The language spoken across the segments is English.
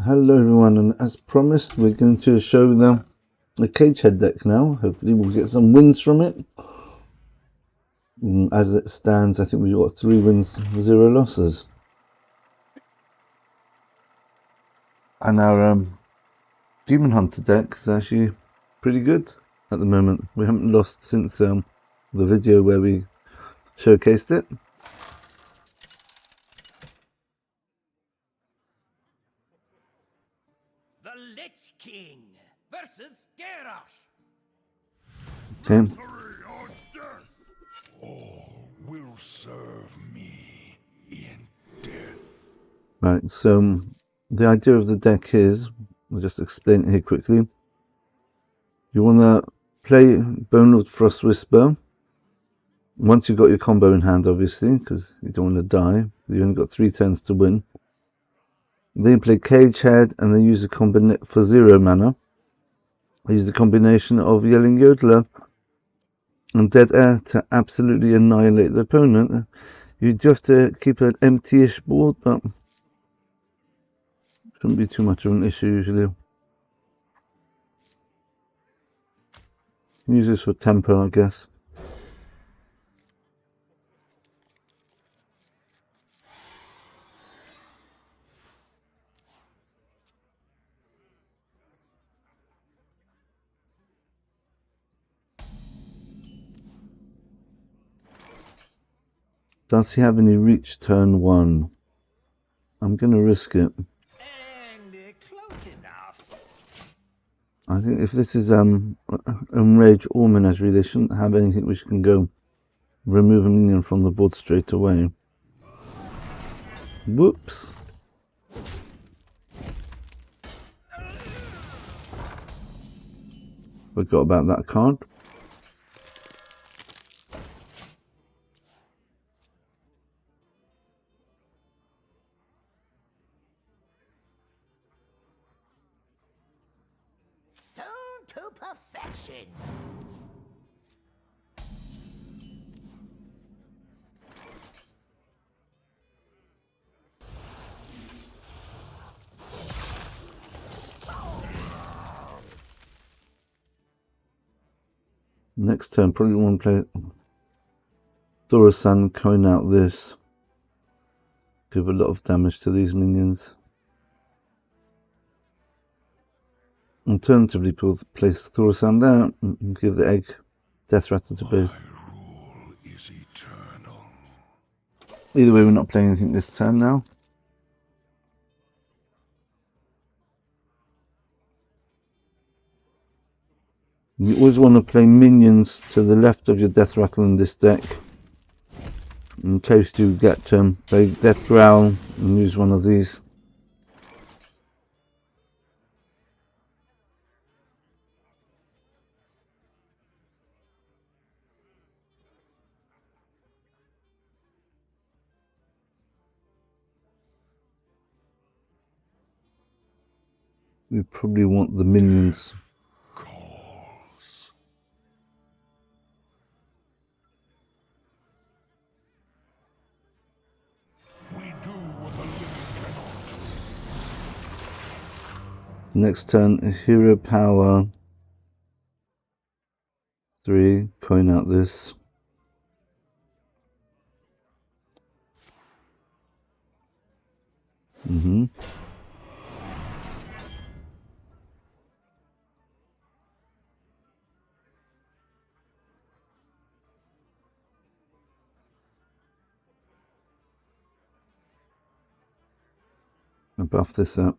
Hello everyone, and as promised we're going to show them the cage head deck now. Hopefully we'll get some wins from it. As it stands, I think we've got 3 wins, 0 losses. And our Demon Hunter deck is actually pretty good at the moment. We haven't lost since the video where we showcased it. The Lich King versus Garrosh. Okay. All will serve me in death. Right, so the idea of the deck is, I'll just explain it here quickly. You want to play Bonelord Frostwhisper once you've got your combo in hand, obviously, because you don't want to die. You've only got 3 turns to win. Then you play Cage Head and then use a combination for 0 mana. I use the combination of Yelling Yodeler and Dead Air to absolutely annihilate the opponent. You do have to keep an empty-ish board, but shouldn't be too much of an issue usually. Use this for tempo, I guess. Does he have any reach turn 1? I'm going to risk it. And close enough. I think if this is Enrage or Menagerie, they shouldn't have anything which can go remove a minion from the board straight away. Whoops. Forgot about that card. Down to perfection. Next turn, probably want to play Thorosan, coin out this. Give a lot of damage to these minions. Alternatively, place Thorosan there and give the egg death rattle to both. My rule is eternal. Either way, we're not playing anything this turn now. You always want to play minions to the left of your death rattle in this deck, in case you get play Death Growl and use one of these. We probably want the minions. Calls. We do what the living cannot. Next turn, hero power 3, coin out this. And buff this up.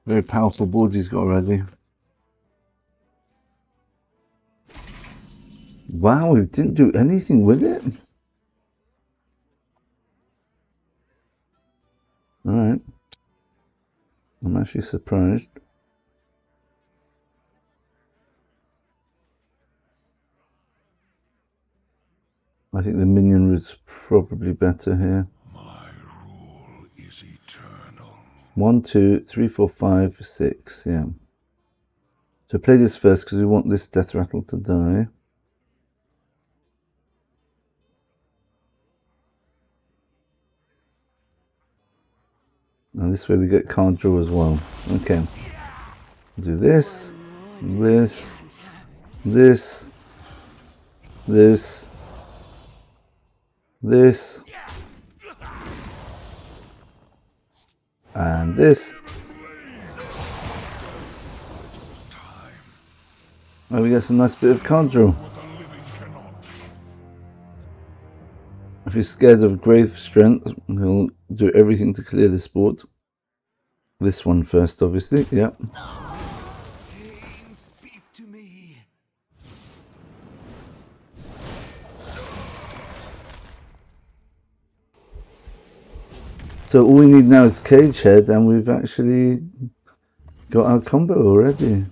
Very powerful boards he's got already. Wow, he didn't do anything with it. Alright. I'm actually surprised. I think the minion route's probably better here. My rule is eternal. 1, 2, 3, 4, 5, 6, yeah. So play this first because we want this death rattle to die. And this way we get card draw as well. Okay. Do this, this, this, this, this, and this. And we get some nice bit of card draw. If he's scared of grave strength, he'll do everything to clear this board. This one first, obviously, yeah. Speak to me. So all we need now is Cage Head, and we've actually got our combo already.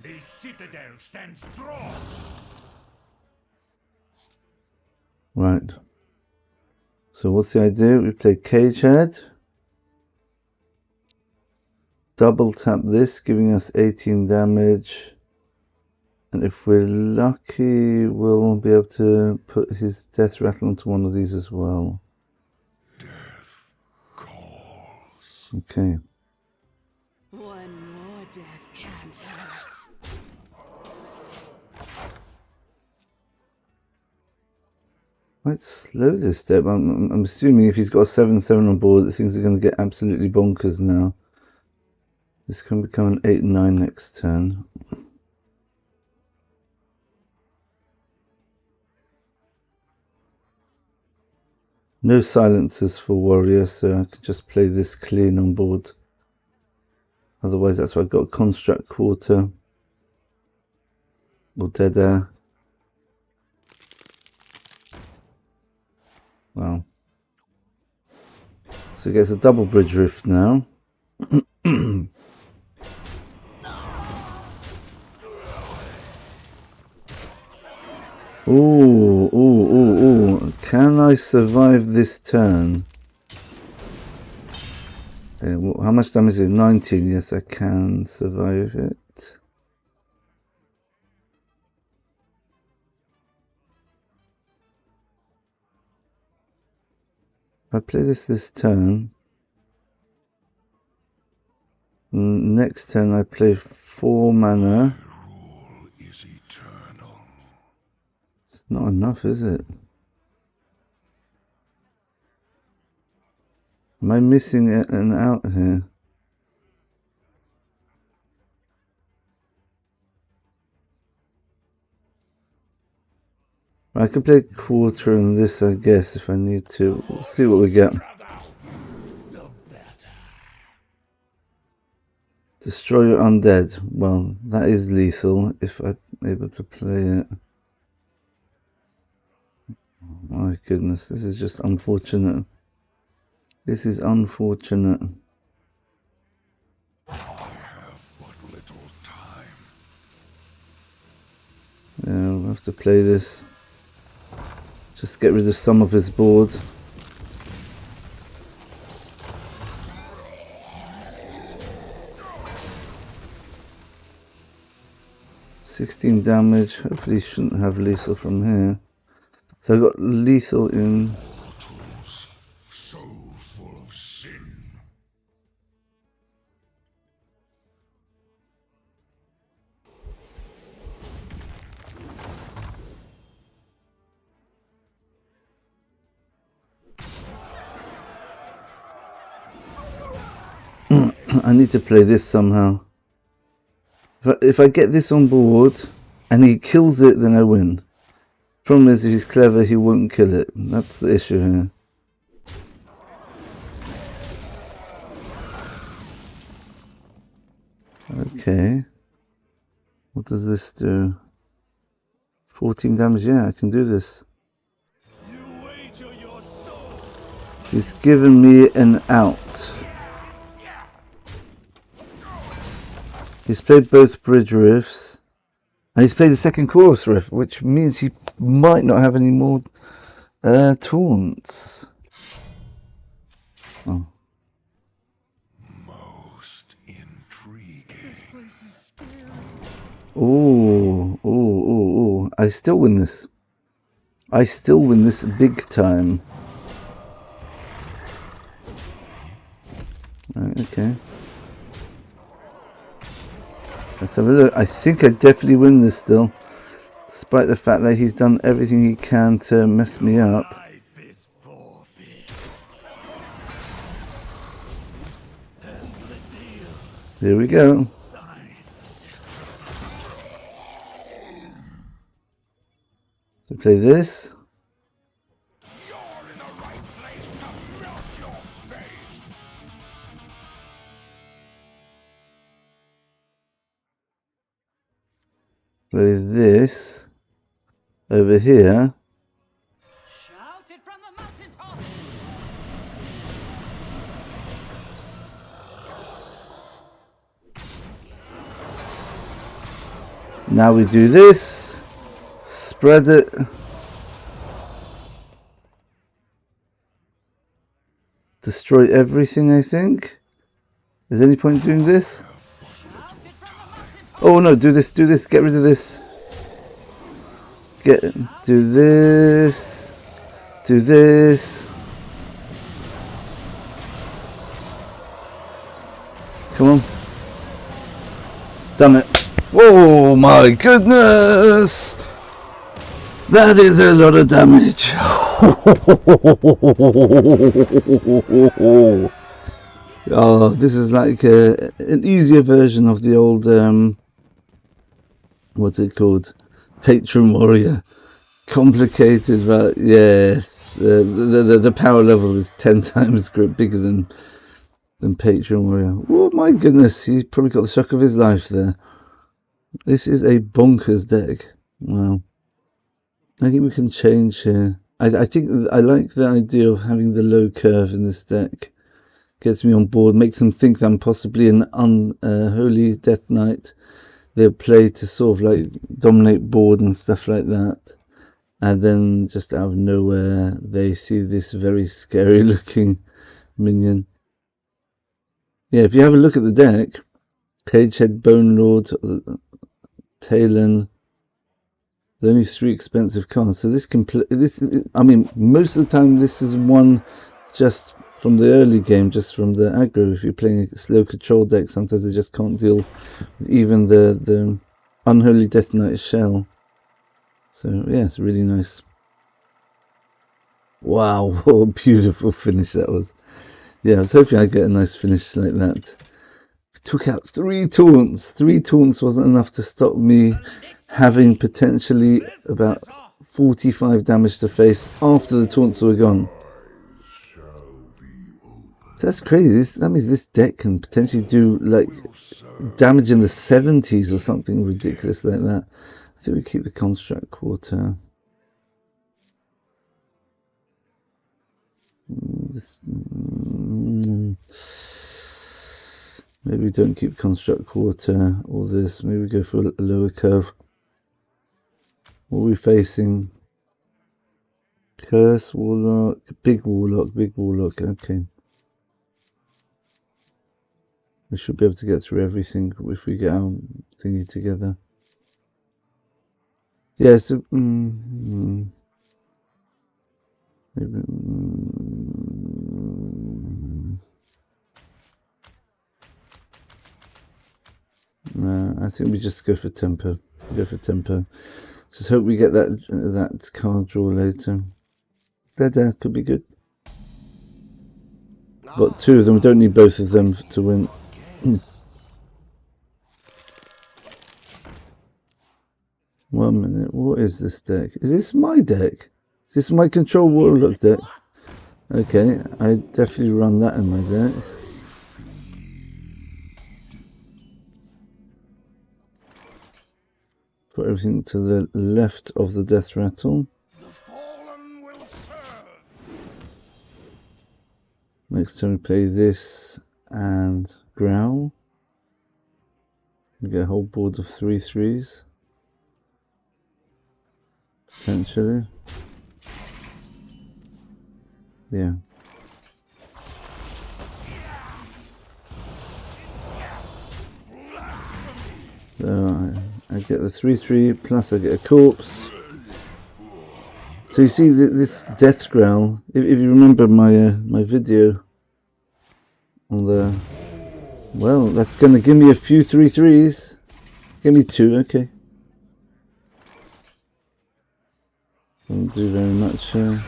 The citadel stands strong. Right. So what's the idea? We play Cage Head. Double tap this, giving us 18 damage. And if we're lucky, we'll be able to put his Death Rattle onto one of these as well. Death calls. Okay. One more death can't hurt. Quite slow this step. I'm assuming if he's got a 7/7 on board, things are going to get absolutely bonkers now. This can become an 8/9 next turn. No silencers for warrior, so I could just play this clean on board. Otherwise, that's why I've got construct quarter or dead air. Wow. So he gets a double bridge rift now. Ooh, ooh, ooh, ooh. Can I survive this turn? Okay, well, how much damage is it? 19. Yes, I can survive it. If I play this turn, next turn I play 4 mana. Rule is eternal. It's not enough, is it? Am I missing an out here? I could play quarter on this, I guess, if I need to. We'll see what we get. Destroy your undead. Well, that is lethal if I'm able to play it. My goodness, this is just unfortunate. This is unfortunate. I have but little time. Yeah, we'll have to play this. Just get rid of some of his board. $16 damage. Hopefully, shouldn't have lethal from here. So I got lethal in. Mortals, so full of sin. I need to play this somehow. If I get this on board and he kills it, then I win. Problem is, if he's clever, he won't kill it. That's the issue here. Okay. What does this do? 14 damage. Yeah, I can do this. He's given me an out. He's played both bridge rifts. And he's played the second chorus riff, which means he might not have any more taunts. Oh. Most intriguing. This place is scary. Ooh. I still win this. I still win this big time. Right, okay. Let's have a look. I think I definitely win this still. Despite the fact that he's done everything he can to mess me up. Here we go. So play this. Play this over here. Shout it from the mountaintop. Now we do this. Spread it. Destroy everything, I think. Is there any point doing this? Oh no, do this, get rid of this. Do this. Do this. Come on. Done it. Oh my goodness! That is a lot of damage. Oh, this is like an easier version of the old what's it called? Patron Warrior. Complicated, but yes, the power level is 10 times bigger than Patron Warrior. Oh my goodness, he's probably got the shock of his life there. This is a bonkers deck. Wow. I think we can change here. I think I like the idea of having the low curve in this deck. Gets me on board, makes them think that I'm possibly an unholy Death Knight. They'll play to sort of like dominate board and stuff like that. And then just out of nowhere, they see this very scary looking minion. Yeah, if you have a look at the deck, Cagehead, Bonelord, Talon, there are only 3 expensive cards. So this can play, I mean, most of the time this is one just from the early game, just from the aggro. If you're playing a slow control deck, sometimes they just can't deal with even the Unholy Death Knight shell. So yeah, it's really nice. Wow, what a beautiful finish that was. Yeah, I was hoping I'd get a nice finish like that. We took out 3 taunts. 3 taunts wasn't enough to stop me having potentially about 45 damage to face after the taunts were gone. That's crazy. That means this deck can potentially do like damage in the 70s or something ridiculous like that. I think we keep the construct quarter. Maybe we don't keep construct quarter or this. Maybe we go for a lower curve. What are we facing? Curse, Warlock, Big Warlock, Big Warlock. Okay. We should be able to get through everything if we get our thingy together. Yeah, so maybe, no, I think we just go for tempo. Go for tempo. Just hope we get that card draw later. There could be good. But 2 of them, we don't need both of them to win. 1 minute, what is this deck? Is this my deck? Is this my Control Warlock deck? Okay, I definitely run that in my deck. Put everything to the left of the Death Rattle. The fallen will serve. Next time we play this and Growl. We get a whole board of 3/3s. Potentially. Yeah. So I get the 3/3 plus I get a corpse. So you see this death growl. If you remember my my video on the, well, that's gonna give me a few 3/3s. Give me 2, okay. Doesn't do very much here.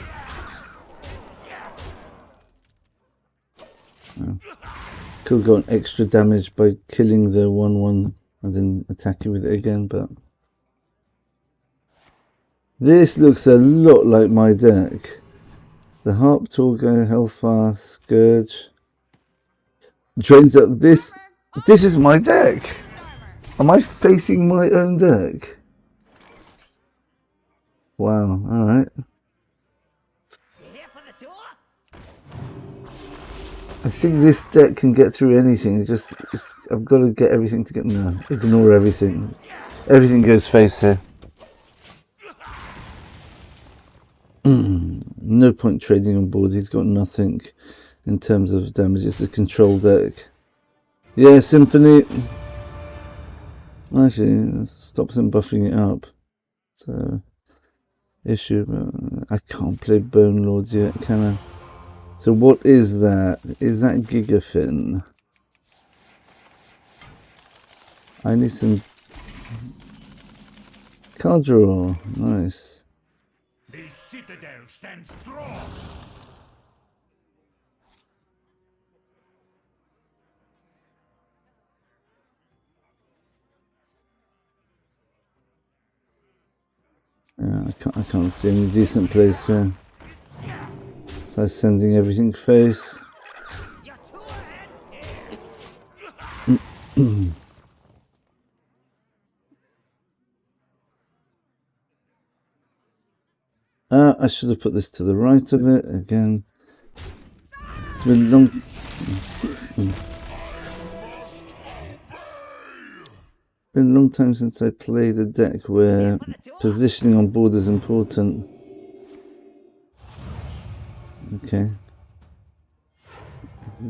Oh. Could have gotten extra damage by killing the 1/1 and then attacking with it again, but this looks a lot like my deck. The Harp, Torgo, Hellfire, Scourge. Drains up this. This is my deck. Am I facing my own deck? Wow. All right. I think this deck can get through anything. I've got to get everything to get. No, ignore everything. Everything goes face here. No point trading on board. He's got nothing in terms of damage. It's a control deck. Yeah, Symphony. Actually, it stops him buffing it up. It's an issue, but I can't play Bonelord yet, can I? So what is that? Is that Gigafin? I need some card draw. Nice. The citadel stands strong. Yeah, I can't see any decent place here. So sending everything face. I should have put this to the right of it again. It's been long. Been a long time since I played a deck where positioning on board is important. Okay.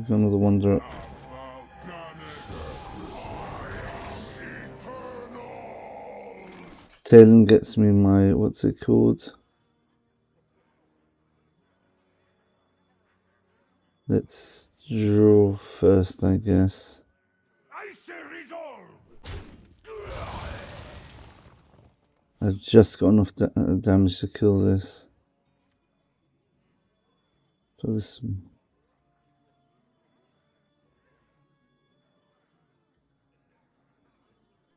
Another one drop. Talon gets me my, what's it called? Let's draw first, I guess. I've just got enough damage to kill this. So this.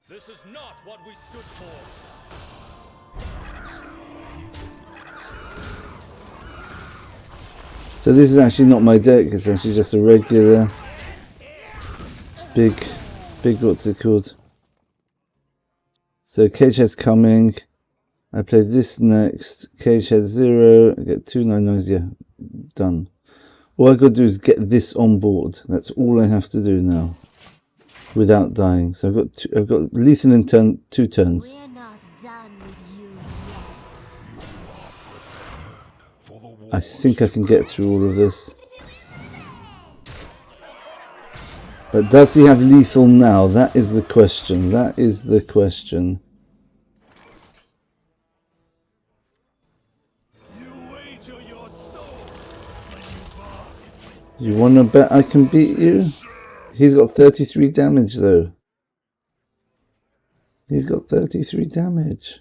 This is not what we stood for. So this is actually not my deck. It's actually just a regular big what's it called? So Cagehead's coming. I play this next. Cagehead 0. I get 2 9/9s. Yeah, done. All I got to do is get this on board. That's all I have to do now, without dying. So I've got lethal in 2 turns. We're not done with you yet. I think I can get through all of this. But does he have lethal now? That is the question. That is the question. You want to bet I can beat you? He's got 33 damage though. He's got 33 damage.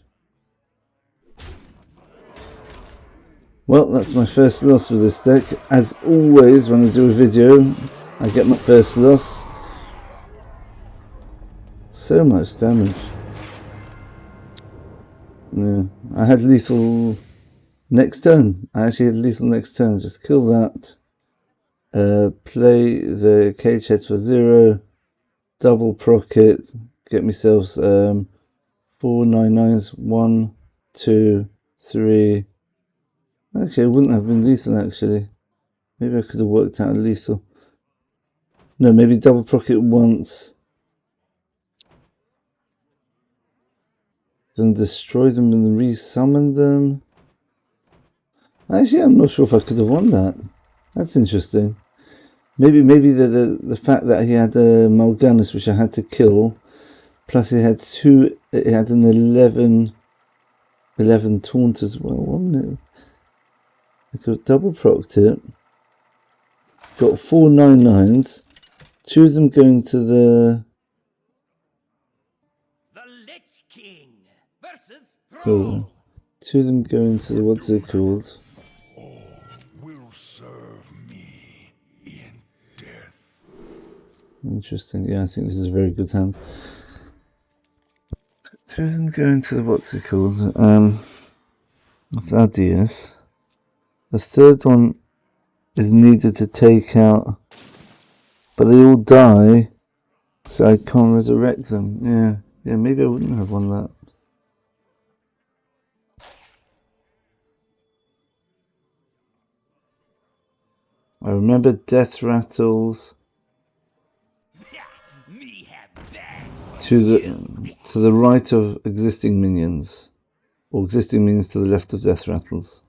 Well, that's my first loss with this deck. As always, when I do a video, I get my first loss. So much damage. Yeah, I had lethal next turn. I actually had lethal next turn. Just kill that. Play the cage heads for 0. Double proc it. Get myself 4 9/9s. 1, 2, 3. Actually, it wouldn't have been lethal actually. Maybe I could have worked out a lethal. No, maybe double proc it once. Then destroy them and resummon them. Actually, I'm not sure if I could have won that. That's interesting. Maybe the fact that he had a Mal'Ganis, which I had to kill, Plus it had it had an 11 taunt as well, wasn't it? I got double procced it. Got 4 9/9s. 2 of them going to the Lich King versus so 2 of them going to the what's it called? Will serve me in death. Interesting. Yeah, I think this is a very good hand. 2 of them going to the what's it called? Thaddeus. The third one is needed to take out, but they all die, so I can't resurrect them. Yeah, maybe I wouldn't have won that. I remember death rattles to the right of existing minions, or existing minions to the left of death rattles.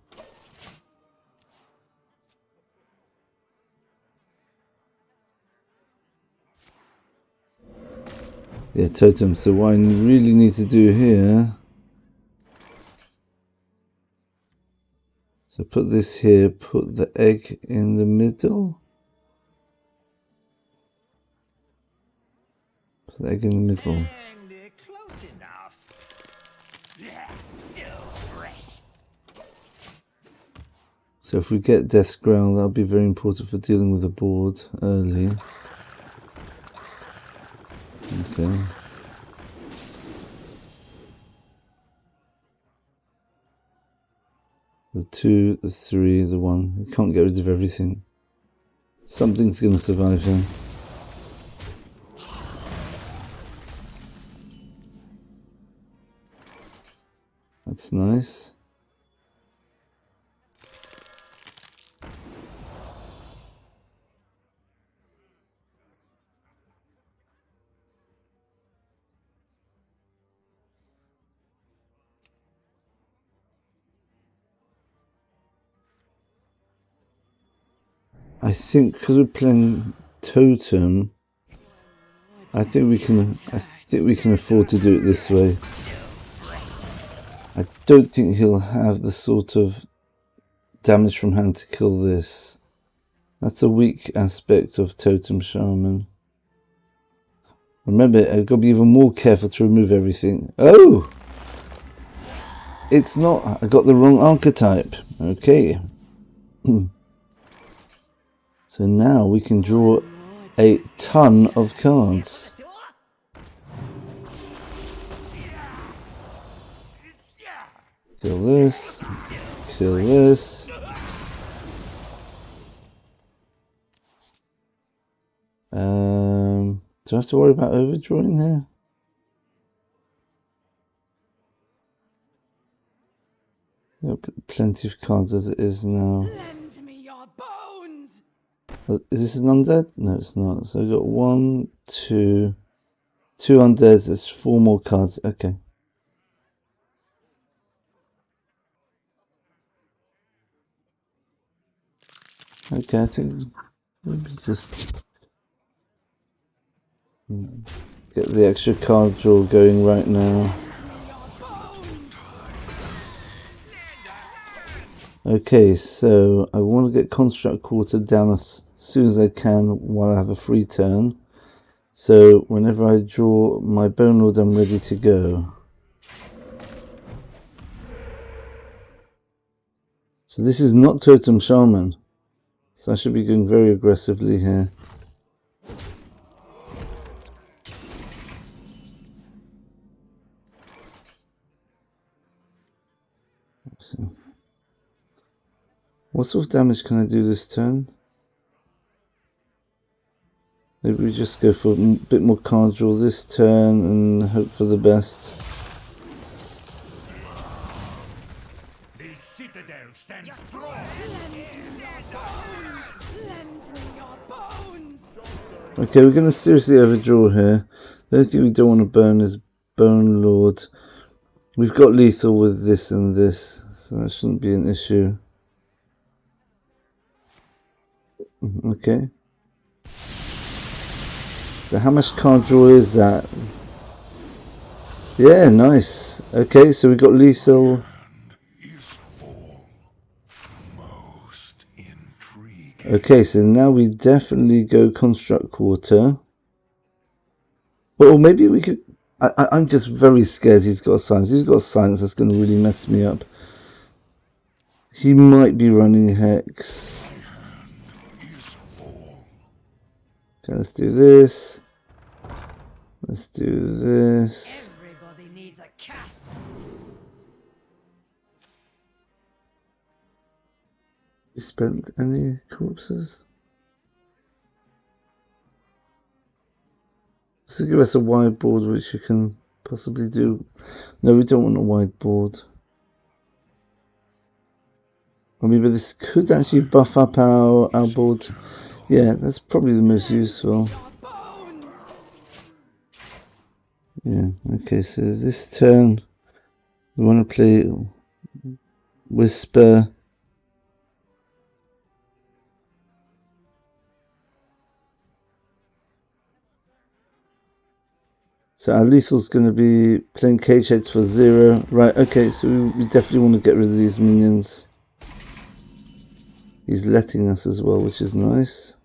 Yeah, totem. So what I really need to do here, so put this here, put the egg in the middle. Put the egg in the middle. close enough. So if we get Death's Growl, that'll be very important for dealing with the board early. Okay. The 2, the 3, the 1. You can't get rid of everything. Something's going to survive here. That's nice. I think because we're playing totem, I think we can afford to do it this way. I don't think he'll have the sort of damage from hand to kill this. That's a weak aspect of Totem Shaman. Remember, I've got to be even more careful to remove everything. Oh! It's not. I got the wrong archetype. Okay. So now we can draw a ton of cards. Kill this. Kill this. Do I have to worry about overdrawing here? Plenty of cards as it is now. Lend me your bones. Is this an undead? No, it's not. So I've got 1, 2 undeads. There's 4 more cards. Okay. Okay, I think maybe just get the extra card draw going right now. Okay, so I want to get Construct Quarter down as soon as I can while I have a free turn. So whenever I draw my Bonelord, I'm ready to go. So this is not Totem Shaman. So I should be going very aggressively here. So, what sort of damage can I do this turn? Maybe we just go for a bit more card draw this turn and hope for the best. The citadel stands strong. Okay, we're going to seriously overdraw here. The only thing we don't want to burn is Bonelord. We've got lethal with this and this, so that shouldn't be an issue. Okay. So how much card draw is that? Yeah, nice. Okay, so we got lethal. Is full. Most intriguing. Okay, so now we definitely go construct quarter. Or maybe we could... I'm just very scared he's got a silence. He's got a silence that's going to really mess me up. He might be running Hex. Okay, let's do this. Let's do this. Everybody needs a castle. You spent any corpses? This will give us a wide board, which you can possibly do. No, we don't want a wide board. I mean, but this could actually buff up our board. Yeah, that's probably the most useful. Yeah, okay, so this turn we want to play Whisper. So our lethal's going to be playing cage heads for 0. Right, okay, so we definitely want to get rid of these minions. He's letting us as well, which is nice.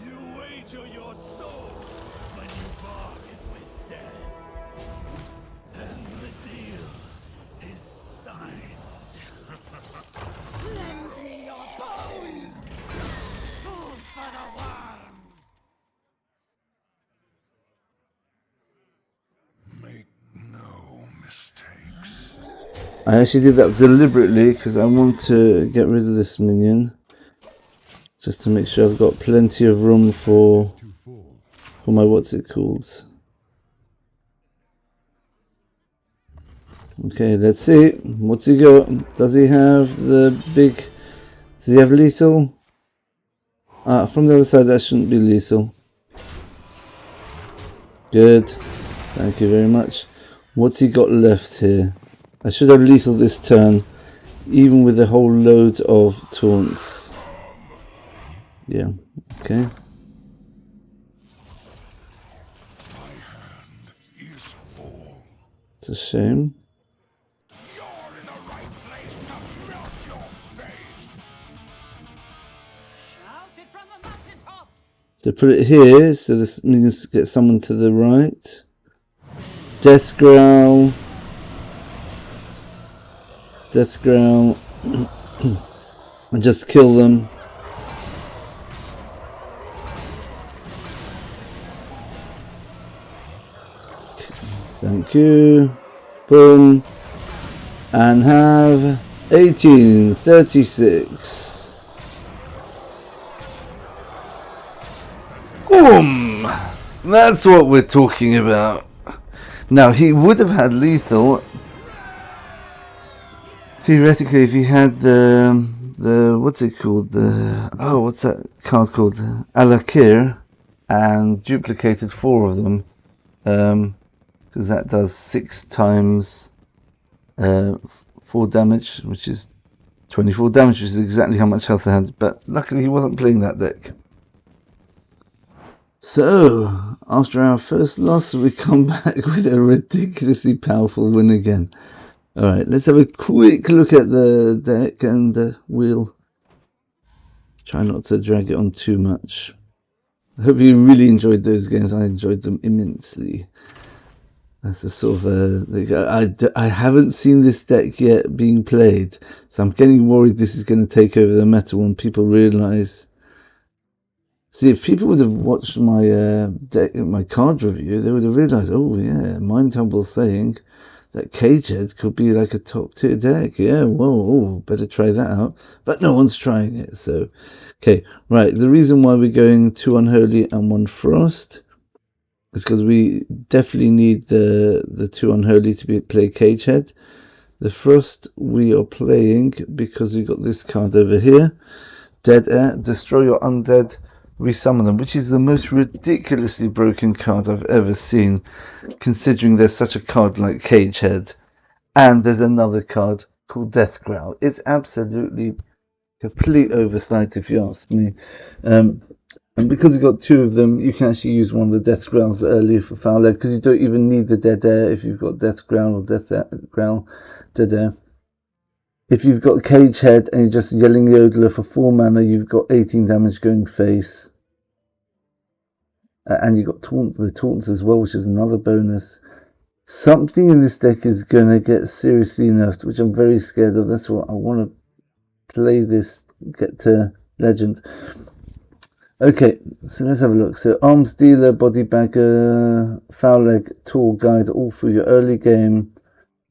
You wager your soul when you bargain with death. And the deal is signed. Lend me your bones. Food for the worms. Make no mistakes. I actually did that deliberately because I want to get rid of this minion. Just to make sure I've got plenty of room for my what's it called. Okay, let's see. What's he got? Does he have the big... Does he have lethal? From the other side that shouldn't be lethal. Good. Thank you very much. What's he got left here? I should have lethal this turn, even with a whole load of taunts. Yeah, okay. It's a shame. So put it here, so this means get someone to the right. Death Growl. Death Growl. And just kill them. Thank you. Boom. And have 1836. Boom! That's what we're talking about. Now, he would have had lethal theoretically if he had the what's it called, what's that card called, Alakir, and duplicated 4 of them, because that does 6 times 4 damage, which is 24 damage, which is exactly how much health I had, but luckily he wasn't playing that deck. So, after our first loss, we come back with a ridiculously powerful win again. Alright, let's have a quick look at the deck, and we'll try not to drag it on too much. I hope you really enjoyed those games. I enjoyed them immensely. That's a sort of I haven't seen this deck yet being played, so I'm getting worried this is going to take over the meta when people realise. See, if people would have watched my my card review, they would have realised, oh yeah, Mindtumble's saying that Cagehead could be like a top tier deck. Yeah, whoa, better try that out. But no one's trying it, so... Okay, right, the reason why we're going 2 Unholy and 1 Frost is because we definitely need the 2 Unholy to play Cagehead. The Frost we are playing because we got this card over here. Dead Air, destroy your undead, resummon them, which is the most ridiculously broken card I've ever seen, considering there's such a card like Cagehead, and there's another card called Death Growl. It's absolutely complete oversight if you ask me. And because you've got two of them, you can actually use one of the Death Growls early for Foul Leg, because you don't even need the Dead Air if you've got Death Growl or Death Growl, Dead Air. If you've got Cage Head and you're just Yelling Yodeler for 4 mana, you've got 18 damage going face. And you've got the taunts as well, which is another bonus. Something in this deck is going to get seriously nerfed, which I'm very scared of. That's what I want to play this, get to Legend. Okay, so let's have a look. So Arms Dealer, Body Bagger, Foul Leg, Tall Guide, all through your early game.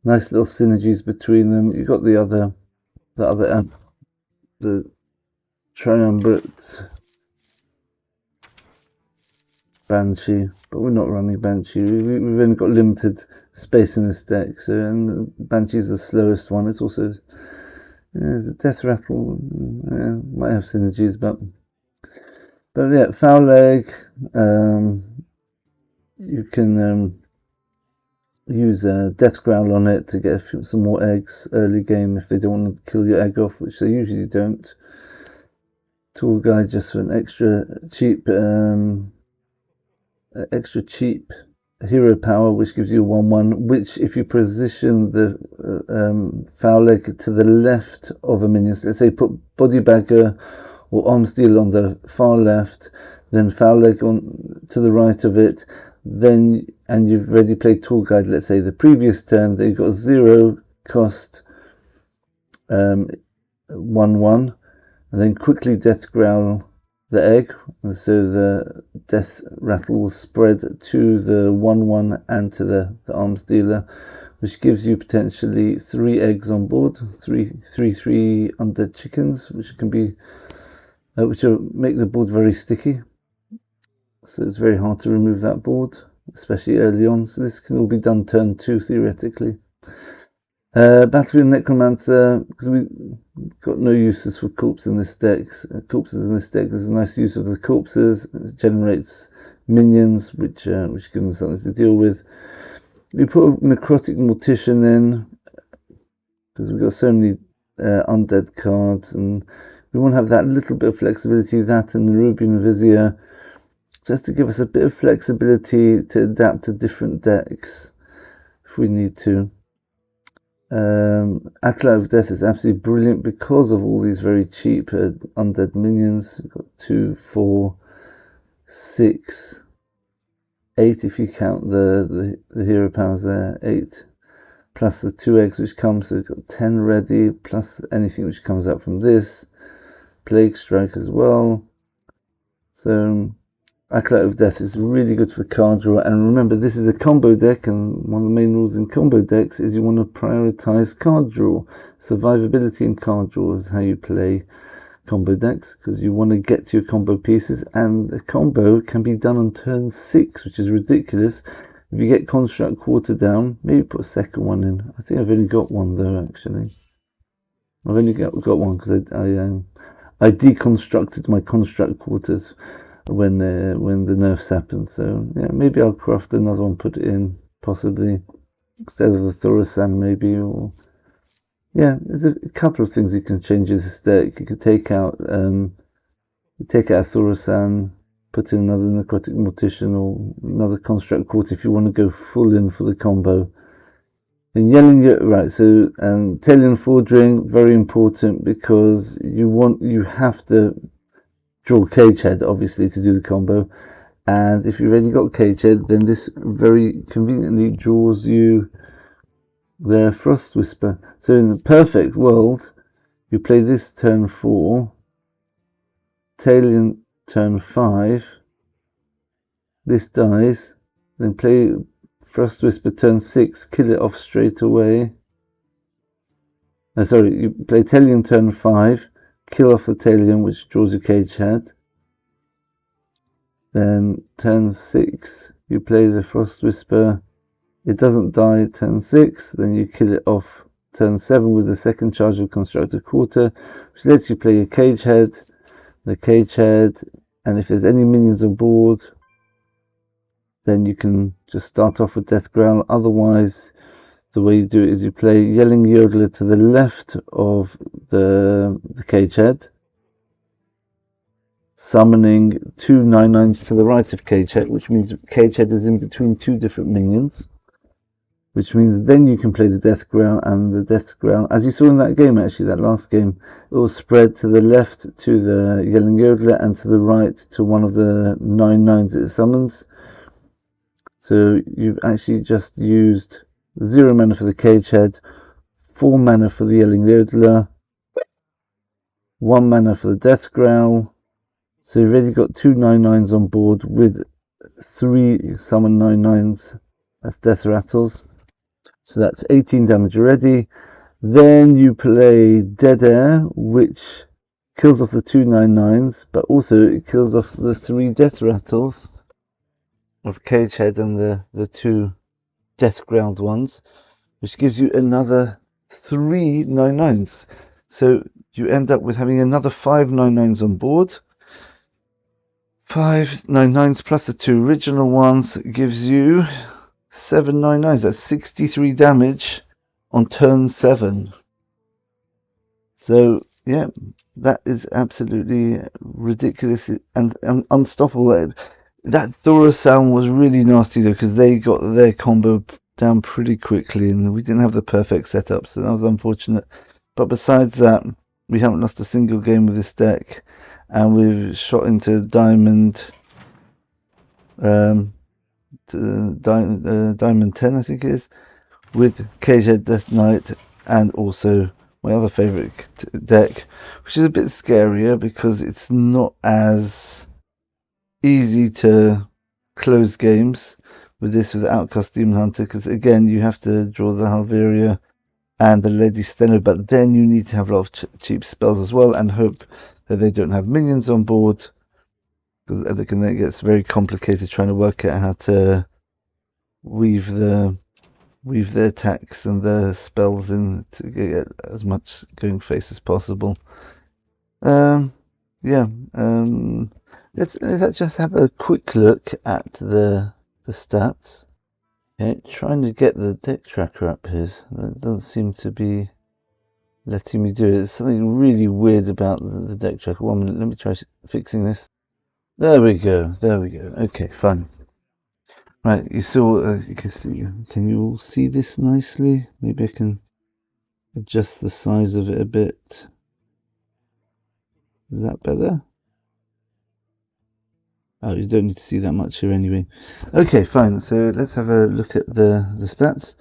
Nice little synergies between them. You've got the Triumvirate Banshee, but we're not running Banshee. We've only got limited space in this deck, so and Banshee's the slowest one. It's also the Death Rattle might have synergies, but yeah, Foul Leg. You can use a Death Growl on it to get some more eggs early game if they don't want to kill your egg off, which they usually don't. Tool Guide just for an extra cheap hero power, which gives you 1/1, which if you position the Foul Leg to the left of a minion, let's say put Body Bagger or Arms Dealer on the far left, then Foul Leg on to the right of it, then and you've already played Tool Guide, let's say the previous turn, then you've got 0 cost 1/1, and then quickly Death Growl the egg, and so the Death Rattle will spread to the 1/1 and to the Arms Dealer, which gives you potentially 3 eggs on board, three undead chickens, which can be which will make the board very sticky. So it's very hard to remove that board, especially early on. So this can all be done turn 2 theoretically. Battlefield Necromancer, because we've got no uses for corpses in this deck. There's a nice use of the corpses. It generates minions, which give them something to deal with. We put a Necrotic Mortician in, because we've got so many undead cards, and we want to have that little bit of flexibility, that and the Rubian Vizier, just to give us a bit of flexibility to adapt to different decks if we need to. Acolyte of Death is absolutely brilliant because of all these very cheap undead minions. We've got 2, 4, 6, 8 if you count the hero powers there, 8 plus the 2 eggs which come, so we've got 10 ready, plus anything which comes out from this. Plague Strike as well. So Acolyte of Death is really good for card draw, and remember this is a combo deck, and one of the main rules in combo decks is you want to prioritize card draw. Survivability in card draw is how you play combo decks, because you want to get to your combo pieces, and a combo can be done on turn 6, which is ridiculous. If you get Construct Quarter down, maybe put a second one in. I think I've only got one though, actually. I've only got one because I deconstructed my Construct Quarters when the nerfs happened, so yeah, maybe I'll craft another one, put it in possibly instead of the Thaurissan, maybe. Or yeah, there's a couple of things you can change in this deck. You could take out Thaurissan, put in another Necrotic Mortician or another Construct Quarter if you want to go full in for the combo. And Yelling Yodeler, right, so Talion Fordring, very important, because you have to draw Cage Head obviously to do the combo, and if you've already got Cage Head, then this very conveniently draws you the Frostwhisper. So in the perfect world, you play this turn 4, Talion turn 5, this dies, then play Frostwhisper turn 6, kill it off straight away. You play Talion turn 5, kill off the Talion, which draws your Cage Head. Then turn 6, you play the Frostwhisper, it doesn't die turn 6, then you kill it off turn 7 with the second charge of Constructed Quarter, which lets you play your Cage Head, and if there's any minions on board, then you can just start off with Death Growl. Otherwise, the way you do it is you play Yelling Yodeler to the left of the Cage Head. summoning 2 9/9s to the right of Cagehead, which means Cagehead is in between 2 different minions. Which means then you can play the Death Growl, and the Death Growl, as you saw in that game actually, that last game, it will spread to the left to the Yelling Yodeler and to the right to one of the 9/9s it summons. So you've actually just used 0 mana for the Cagehead, 4 mana for the Yelling Yodeler, 1 mana for the Death Growl. So you've already got 2 9/9s on board with 3 summon 9/9s as Death Rattles. So that's 18 damage already. Then you play Dead Air, which kills off the 2 9/9s, but also it kills off the 3 Death Rattles of Cagehead and the 2 Death Ground ones, which gives you another 3 9/9s. So you end up with having another 5 9/9s on board. 5 9/9s plus the 2 original ones gives you 7 9/9s. That's 63 damage on turn 7. So yeah, that is absolutely ridiculous and unstoppable. That Thora sound was really nasty though, because they got their combo down pretty quickly and we didn't have the perfect setup, so that was unfortunate. But besides that, we haven't lost a single game with this deck, and we've shot into Diamond Diamond 10, I think it is, with Cagehead Death Knight, and also my other favourite deck, which is a bit scarier because it's not as easy to close games with this, with the Outcast Demon Hunter, because again you have to draw the Halveria and the Lady Steno, but then you need to have a lot of cheap spells as well and hope that they don't have minions on board, because then it gets very complicated trying to work out how to weave the attacks and the spells in to get as much going face as possible. Let's just have a quick look at the stats. Okay, trying to get the deck tracker up here. It doesn't seem to be letting me do it. There's something really weird about the deck tracker. 1 minute, let me try fixing this. There we go. Okay, fine. Right, you saw, you can see, can you all see this nicely? Maybe I can adjust the size of it a bit. Is that better? Oh, you don't need to see that much here anyway. Okay, fine. So let's have a look at the stats.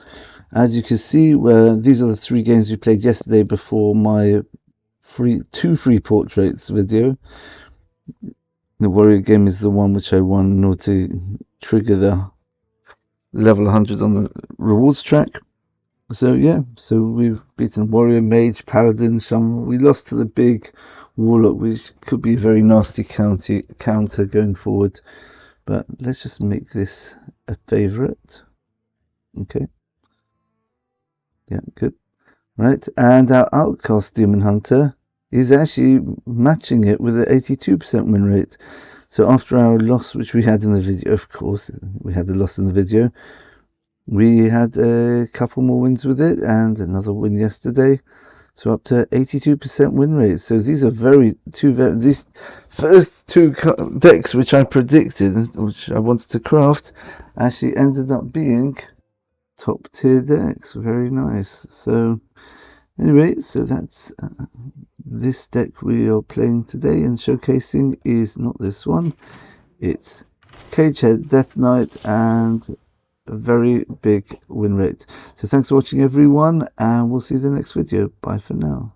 As you can see, these are the 3 games we played yesterday before my two free portraits video. The Warrior game is the one which I won in order to trigger the level 100 on the rewards track. So yeah, so we've beaten Warrior, Mage, Paladin, Shaman. We lost to the Big Warlock, which could be a very nasty counter going forward. But let's just make this a favourite. Okay. Yeah, good. Right, and our Outcast Demon Hunter is actually matching it with an 82% win rate. So after our loss, which we had in the video, of course, we had the loss in the video, we had a couple more wins with it and another win yesterday. So up to 82% win rate. So these are these first 2 decks which I predicted, which I wanted to craft, actually ended up being top tier decks. Very nice. So anyway, so that's this deck we are playing today and showcasing is not this one. It's Cagehead, Death Knight, and a very big win rate. So thanks for watching everyone, and we'll see you in the next video. Bye for now.